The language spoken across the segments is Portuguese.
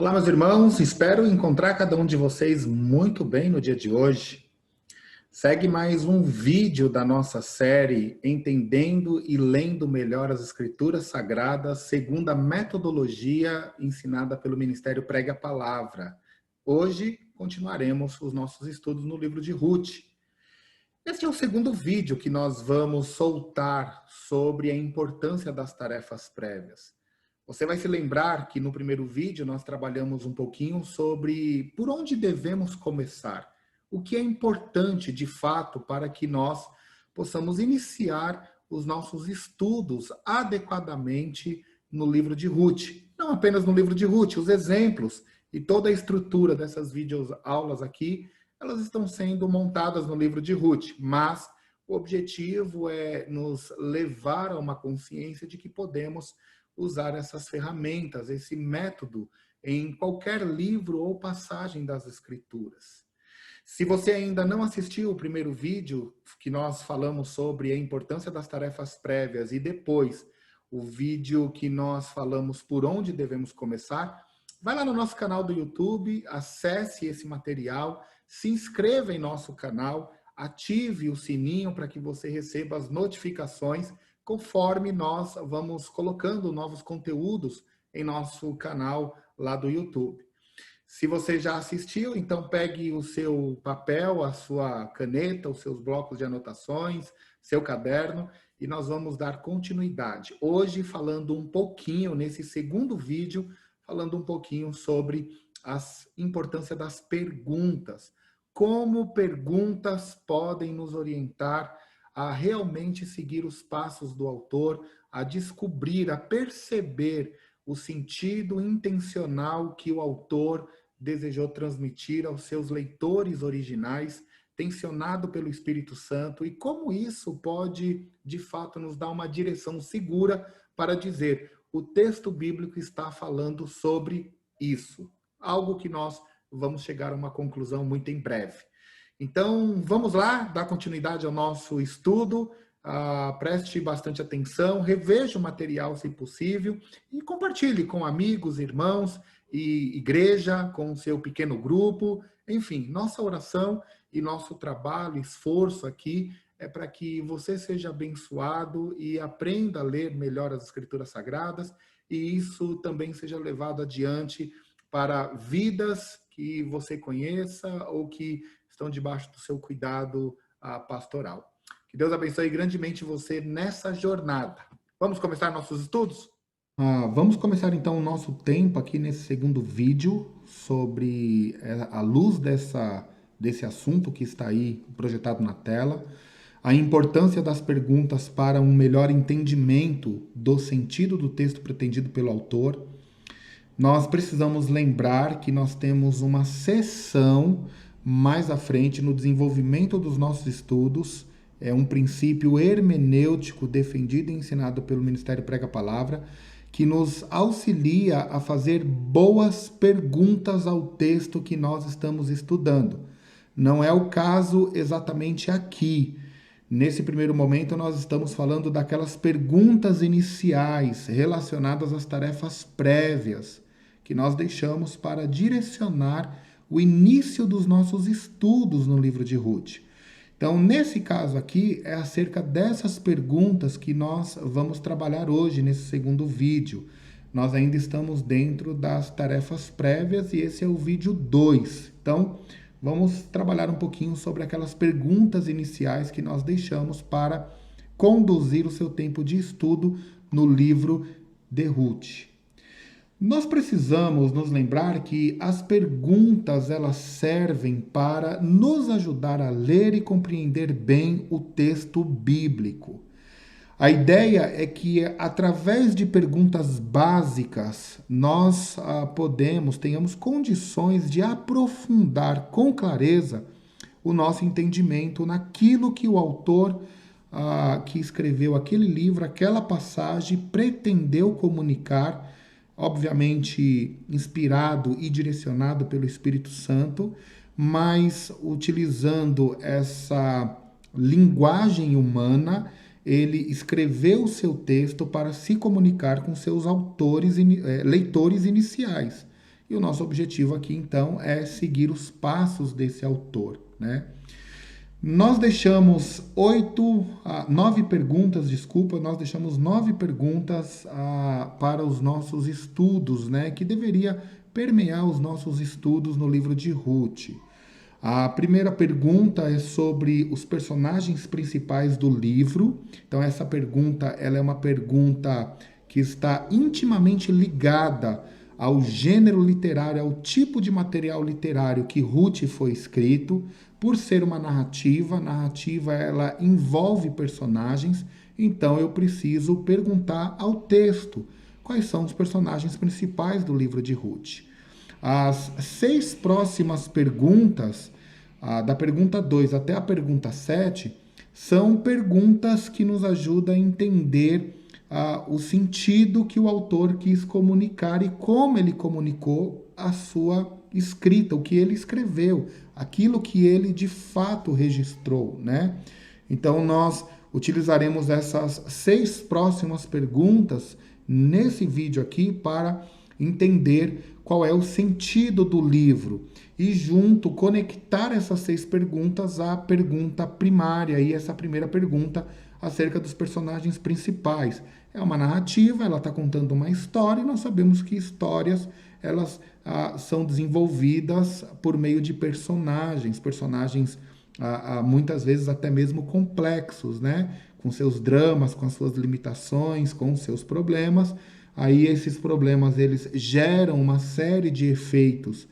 Olá, meus irmãos, espero encontrar cada um de vocês muito bem no dia de hoje. Segue mais um vídeo da nossa série Entendendo e Lendo Melhor as Escrituras Sagradas segundo a metodologia ensinada pelo Ministério Pregue a Palavra. Hoje continuaremos os nossos estudos no livro de Ruth. Este é o segundo vídeo que nós vamos soltar sobre a importância das tarefas prévias. Você vai se lembrar que no primeiro vídeo nós trabalhamos um pouquinho sobre por onde devemos começar, o que é importante de fato para que nós possamos iniciar os nossos estudos adequadamente no livro de Ruth. Não apenas no livro de Ruth, os exemplos e toda a estrutura dessas videoaulas aqui, elas estão sendo montadas no livro de Ruth, mas o objetivo é nos levar a uma consciência de que podemos usar essas ferramentas, esse método, em qualquer livro ou passagem das Escrituras. Se você ainda não assistiu o primeiro vídeo que nós falamos sobre a importância das tarefas prévias e depois o vídeo que nós falamos por onde devemos começar, vai lá no nosso canal do YouTube, acesse esse material, se inscreva em nosso canal, ative o sininho para que você receba as notificações conforme nós vamos colocando novos conteúdos em nosso canal lá do YouTube. Se você já assistiu, então pegue o seu papel, a sua caneta, os seus blocos de anotações, seu caderno, e nós vamos dar continuidade. Hoje falando um pouquinho, nesse segundo vídeo, falando um pouquinho sobre a importância das perguntas. Como perguntas podem nos orientar a realmente seguir os passos do autor, a descobrir, a perceber o sentido intencional que o autor desejou transmitir aos seus leitores originais, tensionado pelo Espírito Santo, e como isso pode, de fato, nos dar uma direção segura para dizer: o texto bíblico está falando sobre isso. Algo que nós vamos chegar a uma conclusão muito em breve. Então, vamos lá, dar continuidade ao nosso estudo, preste bastante atenção, reveja o material se possível e compartilhe com amigos, irmãos e igreja, com o seu pequeno grupo. Enfim, nossa oração e nosso trabalho, esforço aqui é para que você seja abençoado e aprenda a ler melhor as Escrituras Sagradas e isso também seja levado adiante para vidas que você conheça ou que estão debaixo do seu cuidado pastoral. Que Deus abençoe grandemente você nessa jornada. Vamos começar nossos estudos? Vamos começar então o nosso tempo aqui nesse segundo vídeo sobre a luz desse assunto que está aí projetado na tela, a importância das perguntas para um melhor entendimento do sentido do texto pretendido pelo autor. Nós precisamos lembrar que nós temos uma sessão mais à frente no desenvolvimento dos nossos estudos, é um princípio hermenêutico defendido e ensinado pelo Ministério Prega a Palavra, que nos auxilia a fazer boas perguntas ao texto que nós estamos estudando. Não é o caso exatamente aqui. Nesse primeiro momento, nós estamos falando daquelas perguntas iniciais relacionadas às tarefas prévias, que nós deixamos para direcionar o início dos nossos estudos no livro de Ruth. Então, nesse caso aqui, é acerca dessas perguntas que nós vamos trabalhar hoje, nesse segundo vídeo. Nós ainda estamos dentro das tarefas prévias e esse é o vídeo 2. Então, vamos trabalhar um pouquinho sobre aquelas perguntas iniciais que nós deixamos para conduzir o seu tempo de estudo no livro de Ruth. Nós precisamos nos lembrar que as perguntas elas servem para nos ajudar a ler e compreender bem o texto bíblico. A ideia é que através de perguntas básicas nós tenhamos condições de aprofundar com clareza o nosso entendimento naquilo que o autor que escreveu aquele livro, aquela passagem, pretendeu comunicar, obviamente inspirado e direcionado pelo Espírito Santo, mas utilizando essa linguagem humana, ele escreveu o seu texto para se comunicar com seus leitores iniciais, E o nosso objetivo aqui, então, é seguir os passos desse autor, né? Nós deixamos 9 perguntas, nós deixamos 9 perguntas para os nossos estudos, né? Que deveria permear os nossos estudos no livro de Ruth. A primeira pergunta é sobre os personagens principais do livro. Então, essa pergunta ela é uma pergunta que está intimamente ligada ao gênero literário, ao tipo de material literário que Ruth foi escrito, por ser uma narrativa. A narrativa ela envolve personagens, então eu preciso perguntar ao texto quais são os personagens principais do livro de Ruth. As 6 próximas perguntas, da pergunta 2 até a pergunta 7, são perguntas que nos ajudam a entender o sentido que o autor quis comunicar e como ele comunicou a sua escrita, o que ele escreveu, aquilo que ele de fato registrou, né? Então nós utilizaremos essas 6 próximas perguntas nesse vídeo aqui para entender qual é o sentido do livro e junto conectar essas 6 perguntas à pergunta primária, e essa primeira pergunta acerca dos personagens principais. É uma narrativa, ela está contando uma história, e nós sabemos que histórias elas são desenvolvidas por meio de personagens muitas vezes até mesmo complexos, né? Com seus dramas, com as suas limitações, com os seus problemas. Aí esses problemas eles geram uma série de efeitos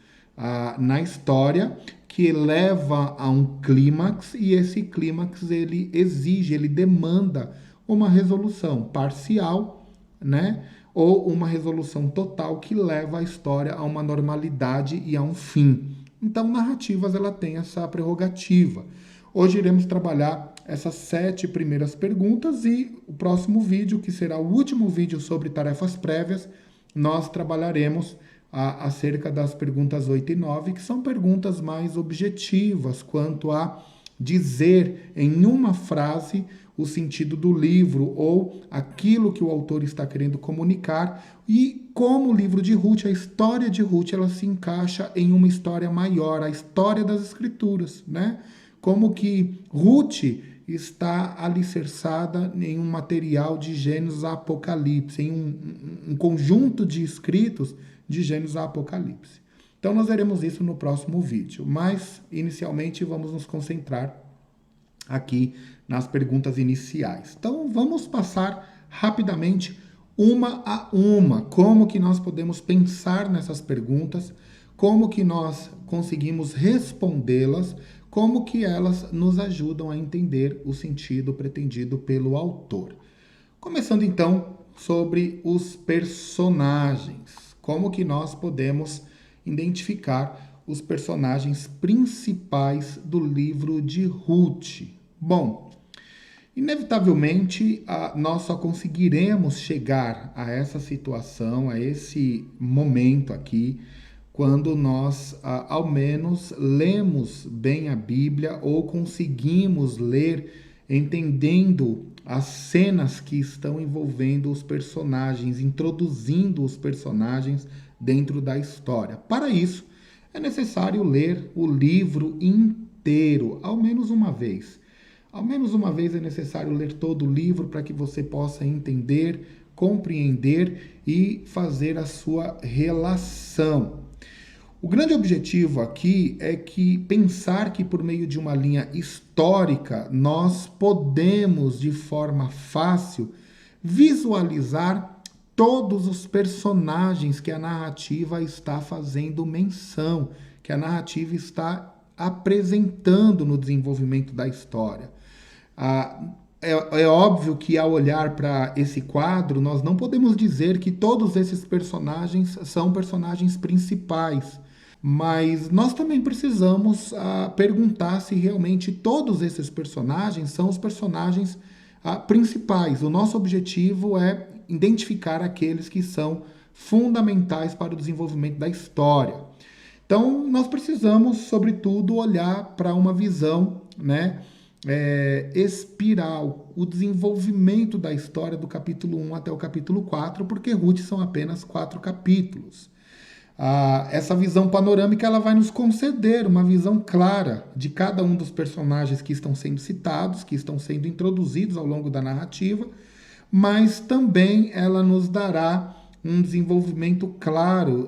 na história que leva a um clímax, e esse clímax ele exige, ele demanda uma resolução parcial, né? Ou uma resolução total que leva a história a uma normalidade e a um fim. Então, narrativas ela tem essa prerrogativa. Hoje iremos trabalhar essas 7 primeiras perguntas, e o próximo vídeo, que será o último vídeo sobre tarefas prévias, nós trabalharemos acerca das perguntas 8 e 9, que são perguntas mais objetivas quanto a dizer em uma frase o sentido do livro ou aquilo que o autor está querendo comunicar, e como o livro de Ruth, a história de Ruth, ela se encaixa em uma história maior, a história das Escrituras, né? Como que Ruth está alicerçada em um material de Gênesis a Apocalipse, em um conjunto de escritos de Gênesis a Apocalipse. Então nós veremos isso no próximo vídeo, mas inicialmente vamos nos concentrar aqui nas perguntas iniciais. Então vamos passar rapidamente uma a uma, como que nós podemos pensar nessas perguntas, como que nós conseguimos respondê-las, como que elas nos ajudam a entender o sentido pretendido pelo autor. Começando então sobre os personagens, como que nós podemos identificar os personagens principais do livro de Ruth. Bom, inevitavelmente nós só conseguiremos chegar a essa situação, a esse momento aqui, quando nós, ao menos, lemos bem a Bíblia ou conseguimos ler entendendo as cenas que estão envolvendo os personagens, introduzindo os personagens dentro da história. Para isso, é necessário ler o livro inteiro, ao menos uma vez. Ao menos uma vez é necessário ler todo o livro para que você possa entender, compreender e fazer a sua relação. O grande objetivo aqui é que pensar que por meio de uma linha histórica nós podemos de forma fácil visualizar todos os personagens que a narrativa está fazendo menção, que a narrativa está apresentando no desenvolvimento da história. É óbvio que ao olhar para esse quadro, nós não podemos dizer que todos esses personagens são personagens principais, mas nós também precisamos perguntar se realmente todos esses personagens são os personagens principais. O nosso objetivo é identificar aqueles que são fundamentais para o desenvolvimento da história. Então, nós precisamos, sobretudo, olhar para uma visão, né, espiral, o desenvolvimento da história do capítulo 1 até o capítulo 4, porque Ruth são apenas 4 capítulos. Essa visão panorâmica ela vai nos conceder uma visão clara de cada um dos personagens que estão sendo citados, que estão sendo introduzidos ao longo da narrativa, mas também ela nos dará um desenvolvimento claro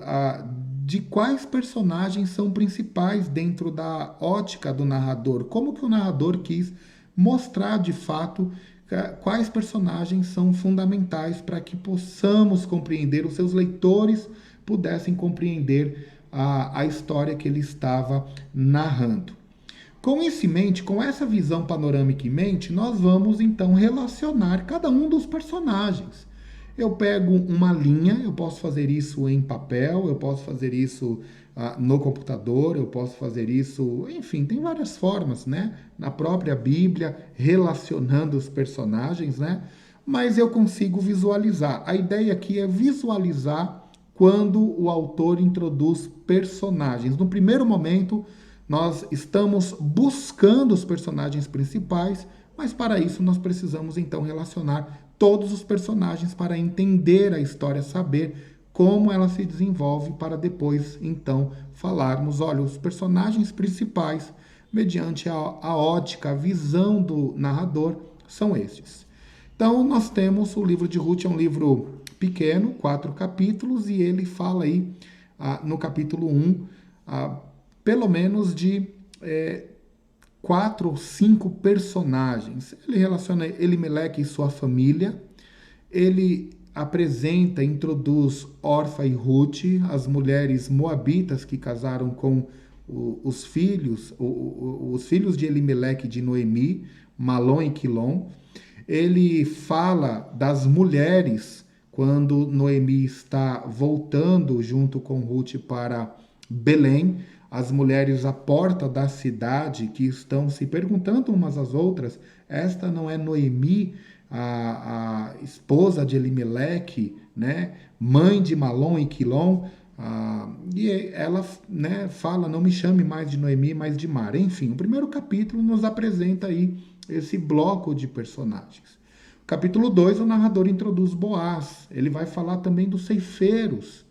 de quais personagens são principais dentro da ótica do narrador, como que o narrador quis mostrar de fato quais personagens são fundamentais para que possamos compreender, os seus leitores pudessem compreender a história que ele estava narrando. Com isso em mente, com essa visão panorâmica em mente, nós vamos então relacionar cada um dos personagens. Eu pego uma linha, eu posso fazer isso em papel, eu posso fazer isso no computador, eu posso fazer isso, enfim, tem várias formas, né? Na própria Bíblia, relacionando os personagens, né? Mas eu consigo visualizar. A ideia aqui é visualizar quando o autor introduz personagens. No primeiro momento, nós estamos buscando os personagens principais, mas para isso nós precisamos então relacionar todos os personagens para entender a história, saber como ela se desenvolve, para depois então falarmos, olha, os personagens principais, mediante a ótica, a visão do narrador, são estes. Então nós temos o livro de Ruth, é um livro pequeno, 4 capítulos, e ele fala aí no capítulo 1, pelo menos de 4 ou 5 personagens. Ele relaciona Elimeleque e sua família, ele apresenta, introduz Orfa e Ruth, as mulheres moabitas que casaram com os filhos de Elimeleque e de Noemi, Malom e Quilom. Ele fala das mulheres quando Noemi está voltando junto com Ruth para Belém, as mulheres à porta da cidade que estão se perguntando umas às outras, esta não é Noemi, a esposa de Elimeleque, né, mãe de Malom e Quilom? E ela, né, fala, não me chame mais de Noemi, mas de Mara. Enfim, o primeiro capítulo nos apresenta aí esse bloco de personagens. Capítulo 2, o narrador introduz Boaz. Ele vai falar também dos ceifeiros.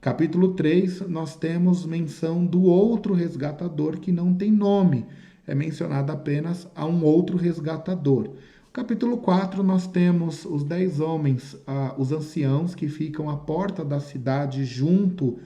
Capítulo 3, nós temos menção do outro resgatador que não tem nome. É mencionado apenas a um outro resgatador. Capítulo 4, nós temos os 10 homens, os anciãos que ficam à porta da cidade junto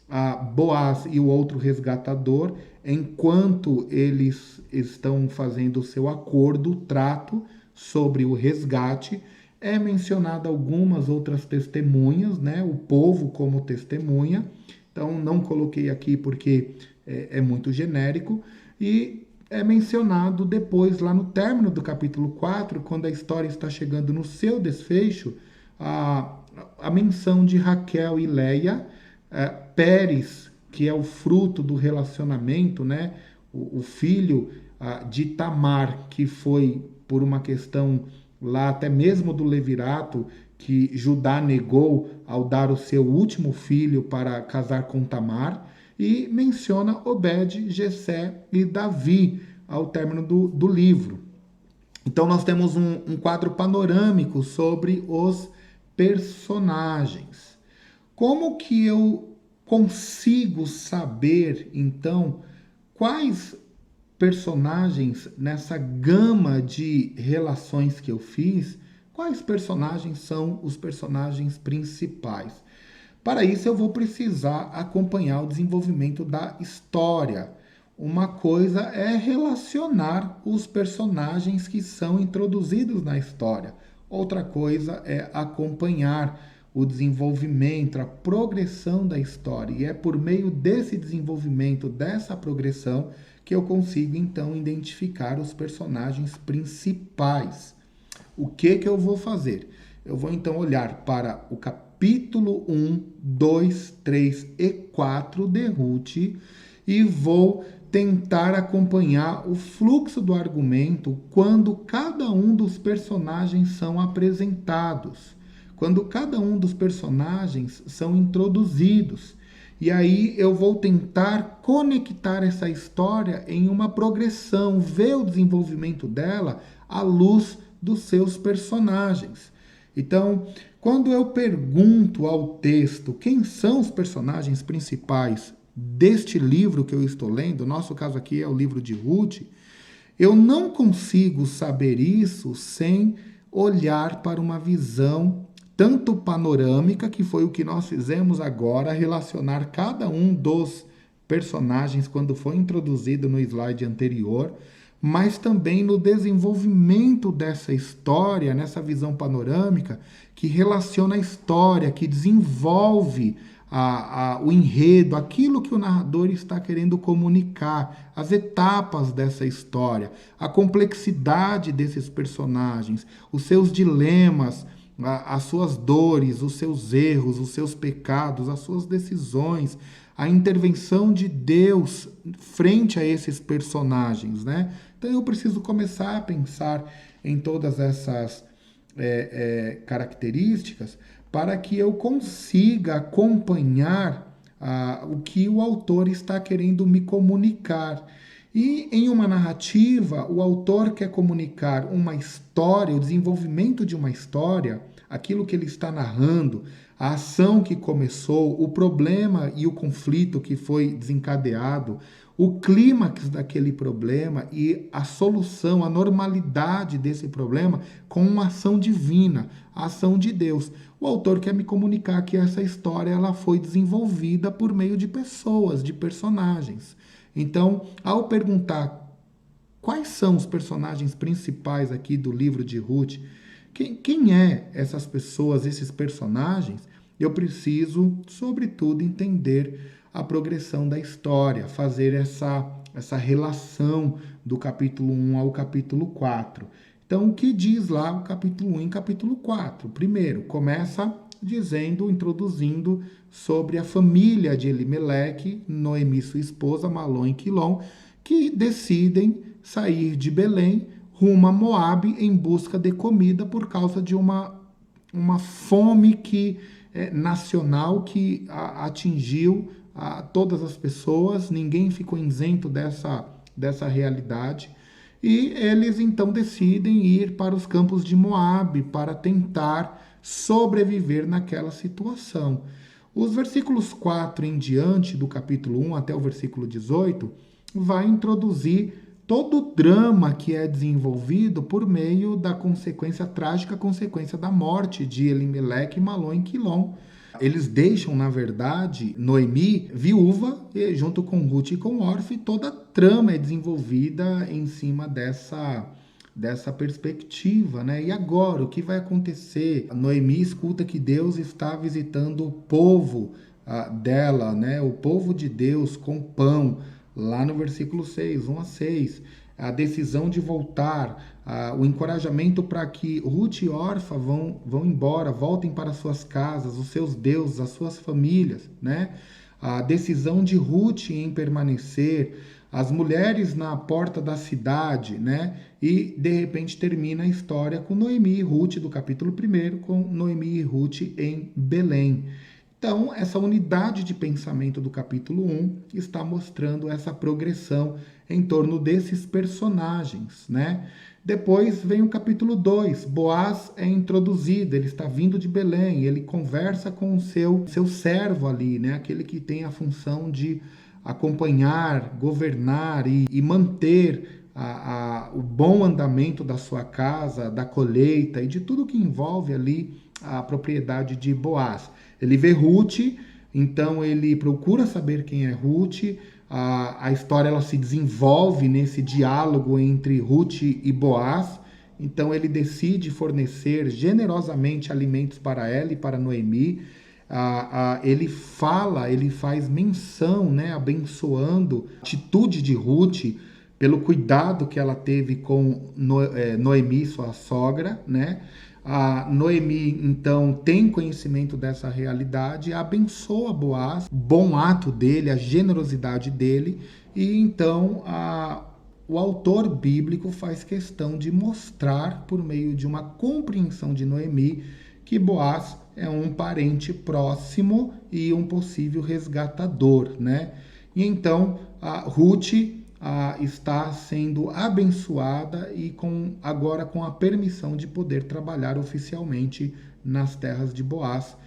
a Boaz e o outro resgatador, enquanto eles estão fazendo o seu acordo, o trato sobre o resgate. É mencionado algumas outras testemunhas, né? O povo como testemunha. Então, não coloquei aqui porque é muito genérico. E é mencionado depois, lá no término do capítulo 4, quando a história está chegando no seu desfecho, a menção de Raquel e Leia, Pérez, que é o fruto do relacionamento, né? O filho de Tamar, que foi por uma questão lá até mesmo do levirato, que Judá negou ao dar o seu último filho para casar com Tamar, e menciona Obed, Jessé e Davi ao término do livro. Então nós temos um quadro panorâmico sobre os personagens. Como que eu consigo saber, então, quais personagens nessa gama de relações que eu fiz, quais personagens são os personagens principais? Para isso eu vou precisar acompanhar o desenvolvimento da história. Uma coisa é relacionar os personagens que são introduzidos na história. Outra coisa é acompanhar o desenvolvimento, a progressão da história. E é por meio desse desenvolvimento, dessa progressão, que eu consigo então identificar os personagens principais. O que eu vou fazer? Eu vou então olhar para o capítulo 1, 2, 3 e 4 de Ruth e vou tentar acompanhar o fluxo do argumento quando cada um dos personagens são apresentados, quando cada um dos personagens são introduzidos. E aí eu vou tentar conectar essa história em uma progressão, ver o desenvolvimento dela à luz dos seus personagens. Então, quando eu pergunto ao texto quem são os personagens principais deste livro que eu estou lendo, no nosso caso aqui é o livro de Ruth, eu não consigo saber isso sem olhar para uma visão tanto panorâmica, que foi o que nós fizemos agora, relacionar cada um dos personagens quando foi introduzido no slide anterior, mas também no desenvolvimento dessa história, nessa visão panorâmica, que relaciona a história, que desenvolve o enredo, aquilo que o narrador está querendo comunicar, as etapas dessa história, a complexidade desses personagens, os seus dilemas, as suas dores, os seus erros, os seus pecados, as suas decisões, a intervenção de Deus frente a esses personagens, né? Então eu preciso começar a pensar em todas essas características para que eu consiga acompanhar o que o autor está querendo me comunicar. E em uma narrativa, o autor quer comunicar uma história, o desenvolvimento de uma história, aquilo que ele está narrando, a ação que começou, o problema e o conflito que foi desencadeado, o clímax daquele problema e a solução, a normalidade desse problema com uma ação divina, a ação de Deus. O autor quer me comunicar que essa história ela foi desenvolvida por meio de pessoas, de personagens. Então, ao perguntar quais são os personagens principais aqui do livro de Ruth, quem é essas pessoas, esses personagens, eu preciso, sobretudo, entender a progressão da história, fazer essa relação do capítulo 1 ao capítulo 4. Então, o que diz lá o capítulo 1 e capítulo 4? Primeiro, começa introduzindo sobre a família de Elimeleque, Noemi, sua esposa, Malom e Quilom, que decidem sair de Belém rumo a Moabe em busca de comida por causa de uma fome nacional que atingiu a todas as pessoas, ninguém ficou isento dessa realidade. E eles então decidem ir para os campos de Moabe para tentar sobreviver naquela situação. Os versículos 4 em diante, do capítulo 1 até o versículo 18, vai introduzir todo o drama que é desenvolvido por meio da trágica consequência da morte de Elimeleque, Malom e Quilom. Eles deixam, na verdade, Noemi viúva, e junto com Ruth e com Orfa, e toda a trama é desenvolvida em cima dessa perspectiva, né? E agora, o que vai acontecer? Noemi escuta que Deus está visitando o povo dela, né? O povo de Deus com pão, lá no versículo 6, 1 a 6, a decisão de voltar, o encorajamento para que Ruth e Orfa vão embora, voltem para suas casas, os seus deuses, as suas famílias, né? A decisão de Ruth em permanecer, as mulheres na porta da cidade, né? E, de repente, termina a história com Noemi e Ruth, do capítulo 1, com Noemi e Ruth em Belém. Então, essa unidade de pensamento do capítulo 1 está mostrando essa progressão em torno desses personagens, né? Depois vem o capítulo 2, Boaz é introduzido, ele está vindo de Belém, ele conversa com o seu servo ali, né? Aquele que tem a função de acompanhar, governar e manter o bom andamento da sua casa, da colheita e de tudo que envolve ali a propriedade de Boaz. Ele vê Ruth, então ele procura saber quem é Ruth. A história ela se desenvolve nesse diálogo entre Ruth e Boaz. Então ele decide fornecer generosamente alimentos para ela e para Noemi. Ele faz menção, né, abençoando a atitude de Ruth pelo cuidado que ela teve com Noemi, sua sogra, né? A Noemi, então, tem conhecimento dessa realidade, abençoa Boaz, o bom ato dele, a generosidade dele, e então o autor bíblico faz questão de mostrar, por meio de uma compreensão de Noemi, que Boaz é um parente próximo e um possível resgatador, né? E então, Ruth está sendo abençoada e agora com a permissão de poder trabalhar oficialmente nas terras de Boaz,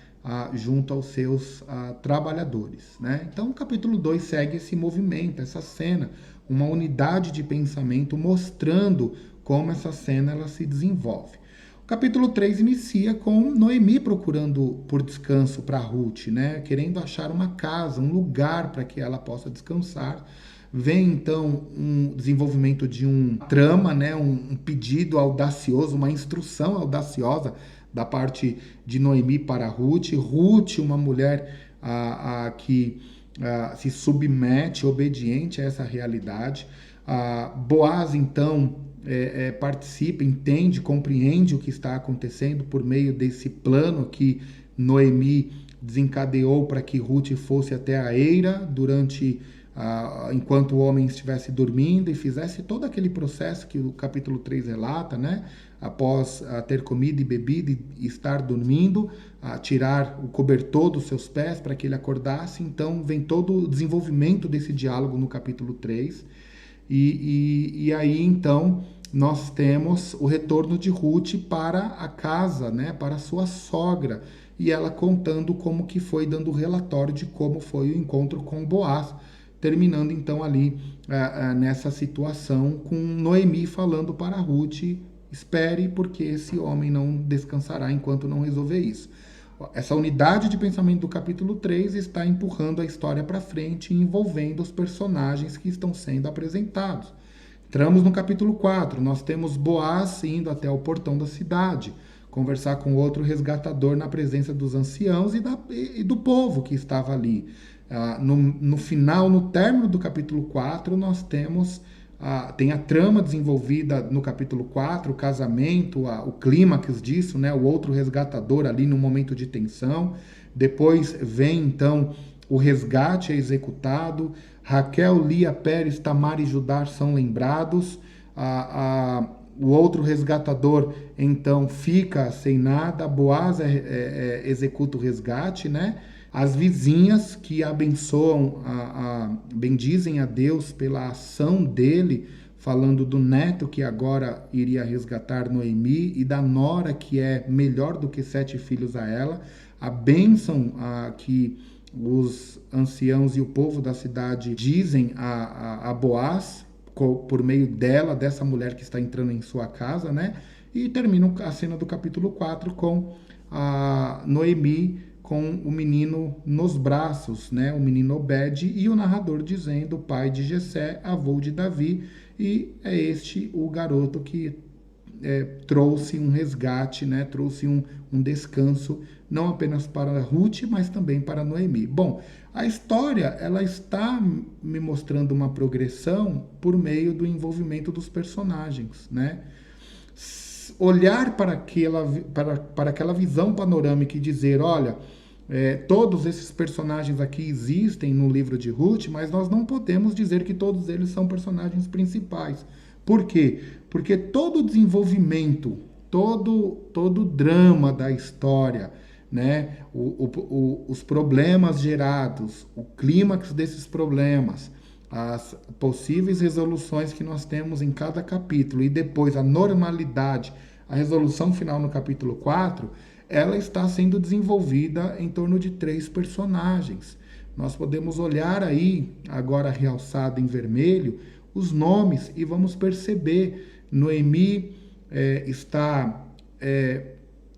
junto aos seus trabalhadores, né? Então o capítulo 2 segue esse movimento, essa cena, uma unidade de pensamento mostrando como essa cena ela se desenvolve. O capítulo 3 inicia com Noemi procurando por descanso para Ruth, né? Querendo achar uma casa, um lugar para que ela possa descansar. Vem então um desenvolvimento de um trama, né? Um pedido audacioso, uma instrução audaciosa da parte de Noemi para Ruth. Ruth, uma mulher que se submete, obediente a essa realidade. Boaz, então, participa, entende, compreende o que está acontecendo por meio desse plano que Noemi desencadeou para que Ruth fosse até a eira enquanto o homem estivesse dormindo e fizesse todo aquele processo que o capítulo 3 relata, né? Após ter comido e bebido e estar dormindo, tirar o cobertor dos seus pés para que ele acordasse. Então vem todo o desenvolvimento desse diálogo no capítulo 3. E aí então nós temos o retorno de Ruth para a casa, né? Para a sua sogra. E ela contando como que foi, dando relatório de como foi o encontro com Boaz, terminando então ali nessa situação com Noemi falando para Ruth: espere, porque esse homem não descansará enquanto não resolver isso. Essa unidade de pensamento do capítulo 3 está empurrando a história para frente, envolvendo os personagens que estão sendo apresentados. Entramos no capítulo 4, nós temos Boaz indo até o portão da cidade, conversar com outro resgatador na presença dos anciãos e do povo que estava ali. No final, no término do capítulo 4, nós tem a trama desenvolvida no capítulo 4, o casamento, o clímax disso, né? O outro resgatador ali no momento de tensão. Depois vem, então, o resgate executado. Raquel, Lia, Pérez, Tamar e Judá são lembrados. O outro resgatador, então, fica sem nada. Boaz executa o resgate, né? As vizinhas que abençoam, bendizem a Deus pela ação dele, falando do neto que agora iria resgatar Noemi e da nora que é melhor do que 7 filhos a ela. A bênção que os anciãos e o povo da cidade dizem a Boaz, por meio dessa mulher que está entrando em sua casa, né? E termina a cena do capítulo 4 com a Noemi com o menino nos braços, né? O menino Obed, e o narrador dizendo: pai de Jessé, avô de Davi, e é este o garoto que trouxe um resgate, né? Trouxe um descanso, não apenas para Ruth, mas também para Noemi. Bom, a história ela está me mostrando uma progressão por meio do envolvimento dos personagens, né? Olhar para aquela visão panorâmica e dizer: olha, todos esses personagens aqui existem no livro de Ruth, mas nós não podemos dizer que todos eles são personagens principais. Por quê? Porque todo o desenvolvimento, todo o drama da história, né? Os problemas gerados, o clímax desses problemas, as possíveis resoluções que nós temos em cada capítulo e depois a normalidade, a resolução final no capítulo 4, ela está sendo desenvolvida em torno de 3 personagens. Nós podemos olhar aí, agora realçado em vermelho, os nomes e vamos perceber: Noemi está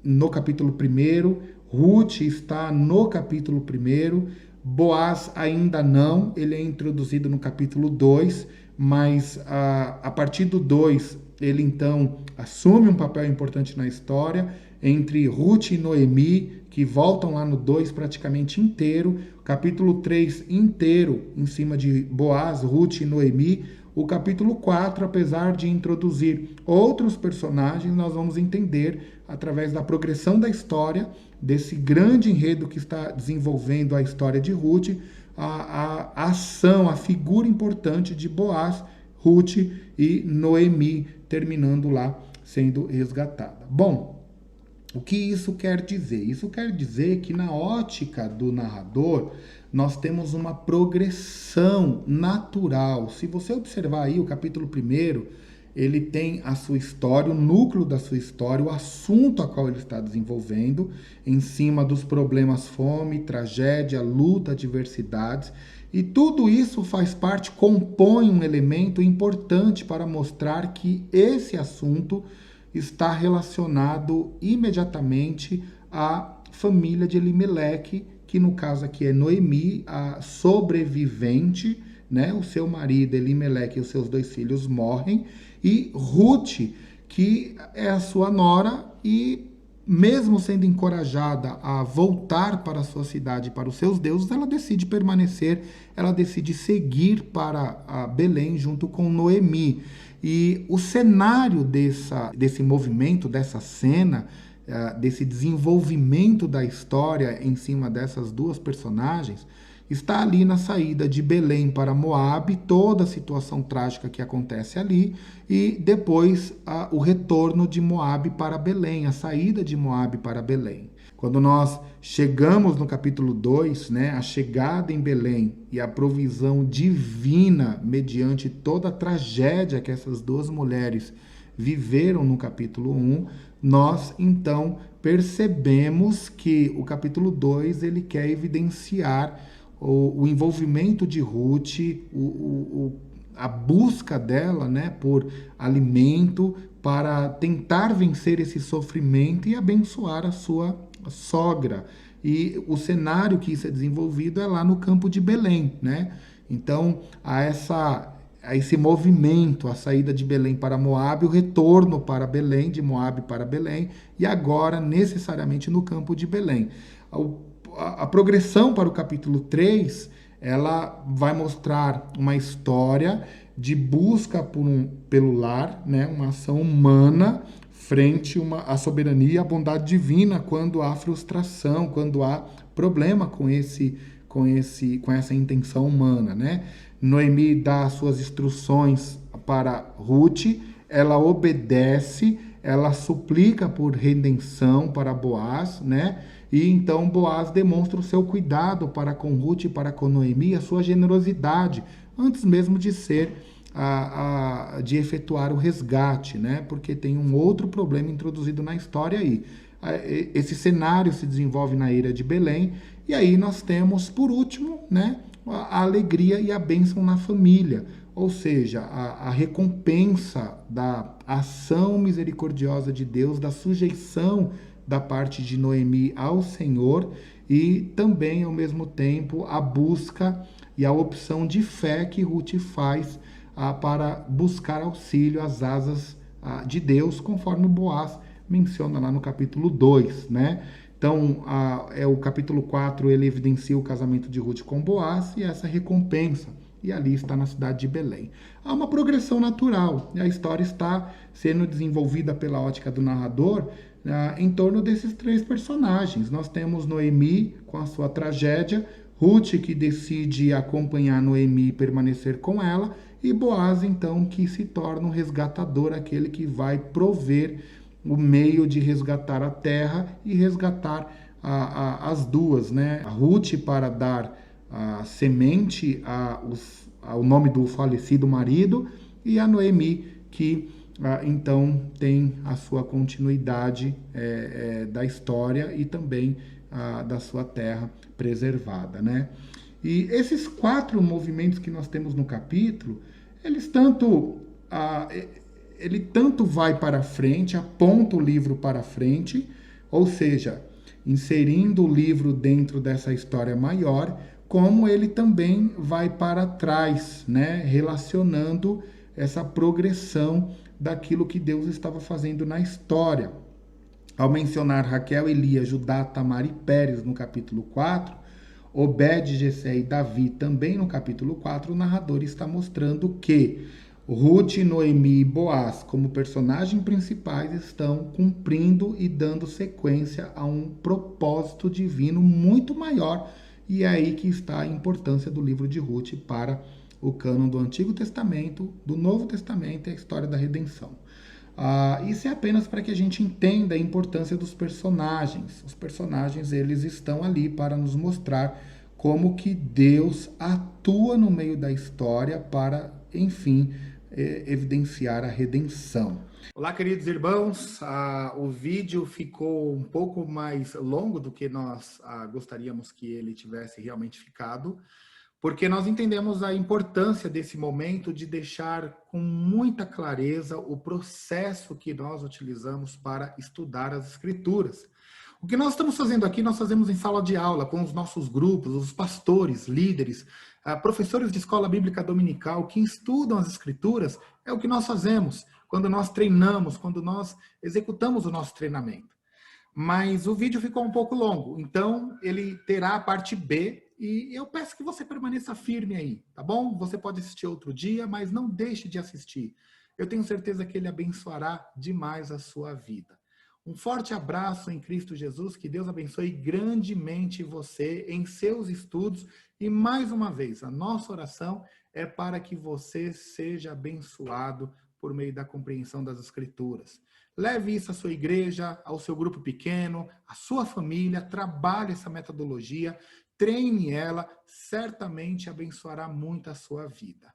no capítulo 1, Ruth está no capítulo 1, Boaz ainda não, ele é introduzido no capítulo 2, mas a partir do 2 ele então assume um papel importante na história, entre Ruth e Noemi, que voltam lá no 2 praticamente inteiro, o capítulo 3 inteiro em cima de Boaz, Ruth e Noemi. O capítulo 4, apesar de introduzir outros personagens, nós vamos entender, através da progressão da história, desse grande enredo que está desenvolvendo a história de Ruth, a ação, a figura importante de Boaz, Ruth e Noemi, terminando lá sendo resgatada. Bom, O que isso quer dizer? Isso quer dizer que na ótica do narrador, nós temos uma progressão natural. Se você observar aí o capítulo 1º, ele tem a sua história, o núcleo da sua história, o assunto a qual ele está desenvolvendo, em cima dos problemas fome, tragédia, luta, adversidades. E tudo isso faz parte, compõe um elemento importante para mostrar que esse assunto está relacionado imediatamente à família de Elimeleque, que no caso aqui é Noemi, a sobrevivente, né? O seu marido Elimeleque e os seus 2 filhos morrem, e Ruth, que é a sua nora, e mesmo sendo encorajada a voltar para a sua cidade, para os seus deuses, ela decide permanecer, ela decide seguir para a Belém junto com Noemi. E o cenário desse movimento, dessa cena, desse desenvolvimento da história em cima dessas 2 personagens, está ali na saída de Belém para Moabe, toda a situação trágica que acontece ali, e depois o retorno de Moabe para Belém, a saída de Moabe para Belém. Quando nós chegamos no capítulo 2, né, a chegada em Belém e a provisão divina mediante toda a tragédia que essas 2 mulheres viveram no capítulo 1, nós então percebemos que o capítulo 2 ele quer evidenciar o envolvimento de Ruth, a busca dela, né, por alimento para tentar vencer esse sofrimento e abençoar a sua sogra. E o cenário que isso é desenvolvido é lá no campo de Belém, né? Então, a esse movimento, a saída de Belém para Moabe, o retorno para Belém, de Moabe para Belém, e agora necessariamente no campo de Belém. A progressão para o capítulo 3, ela vai mostrar uma história de busca pelo lar, né? Uma ação humana frente à soberania e à bondade divina quando há frustração, quando há problema com essa intenção humana, né? Noemi dá suas instruções para Ruth, ela obedece, ela suplica por redenção para Boaz, né? E então Boaz demonstra o seu cuidado para com Ruth e para com Noemi, a sua generosidade, antes mesmo de de efetuar o resgate, né? Porque tem um outro problema introduzido na história aí. Esse cenário se desenvolve na Eira de Belém, e aí nós temos, por último, né, a alegria e a bênção na família, ou seja, a recompensa da ação misericordiosa de Deus, da sujeição da parte de Noemi ao Senhor, e também, ao mesmo tempo, a busca e a opção de fé que Ruth faz para buscar auxílio às asas de Deus, conforme Boaz menciona lá no capítulo 2, né? Então, o capítulo 4, ele evidencia o casamento de Ruth com Boaz e essa recompensa, e ali está na cidade de Belém. Há uma progressão natural, e a história está sendo desenvolvida pela ótica do narrador em torno desses 3 personagens. Nós temos Noemi com a sua tragédia, Ruth que decide acompanhar Noemi e permanecer com ela, e Boaz, então, que se torna um resgatador, aquele que vai prover o meio de resgatar a terra e resgatar as 2, né? A Ruth para dar a semente ao nome do falecido marido, e a Noemi que então tem a sua continuidade da história e também da sua terra preservada, né? E esses 4 movimentos que nós temos no capítulo, ele tanto vai para frente, aponta o livro para frente, ou seja, inserindo o livro dentro dessa história maior, como ele também vai para trás, né? Relacionando essa progressão daquilo que Deus estava fazendo na história. Ao mencionar Raquel, Elias, Judá, Tamar e Pérez no capítulo 4, Obed, Jessé e Davi também no capítulo 4, o narrador está mostrando que Ruth, Noemi e Boaz, como personagens principais, estão cumprindo e dando sequência a um propósito divino muito maior, e é aí que está a importância do livro de Ruth para o cânon do Antigo Testamento, do Novo Testamento e a história da redenção. Isso é apenas para que a gente entenda a importância dos personagens. Os personagens, eles estão ali para nos mostrar como que Deus atua no meio da história para, enfim, evidenciar a redenção. Olá, queridos irmãos. O vídeo ficou um pouco mais longo do que nós gostaríamos que ele tivesse realmente ficado, porque nós entendemos a importância desse momento de deixar com muita clareza o processo que nós utilizamos para estudar as Escrituras. O que nós estamos fazendo aqui, nós fazemos em sala de aula, com os nossos grupos, os pastores, líderes, professores de escola bíblica dominical que estudam as Escrituras, é o que nós fazemos quando nós treinamos, quando nós executamos o nosso treinamento. Mas o vídeo ficou um pouco longo, então ele terá a parte B e eu peço que você permaneça firme aí, tá bom? Você pode assistir outro dia, mas não deixe de assistir. Eu tenho certeza que ele abençoará demais a sua vida. Um forte abraço em Cristo Jesus, que Deus abençoe grandemente você em seus estudos e mais uma vez, a nossa oração é para que você seja abençoado por meio da compreensão das Escrituras. Leve isso à sua igreja, ao seu grupo pequeno, à sua família, trabalhe essa metodologia, treine ela, certamente abençoará muito a sua vida.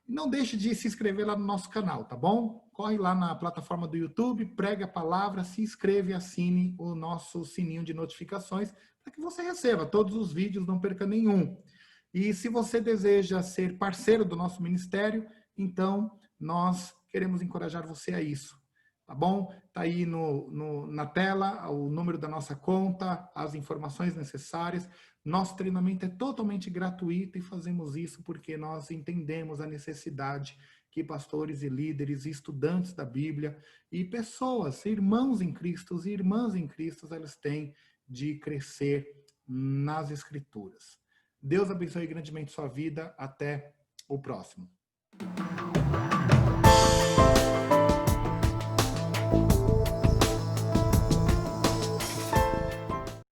Não deixe de se inscrever lá no nosso canal, tá bom? Corre lá na plataforma do YouTube, pregue a palavra, se inscreve e assine o nosso sininho de notificações para que você receba todos os vídeos, não perca nenhum. E se você deseja ser parceiro do nosso ministério, então nós queremos encorajar você a isso. Tá bom? Tá aí na tela o número da nossa conta, as informações necessárias. Nosso treinamento é totalmente gratuito e fazemos isso porque nós entendemos a necessidade que pastores e líderes, estudantes da Bíblia e pessoas, irmãos em Cristo e irmãs em Cristo, elas têm de crescer nas Escrituras. Deus abençoe grandemente sua vida. Até o próximo.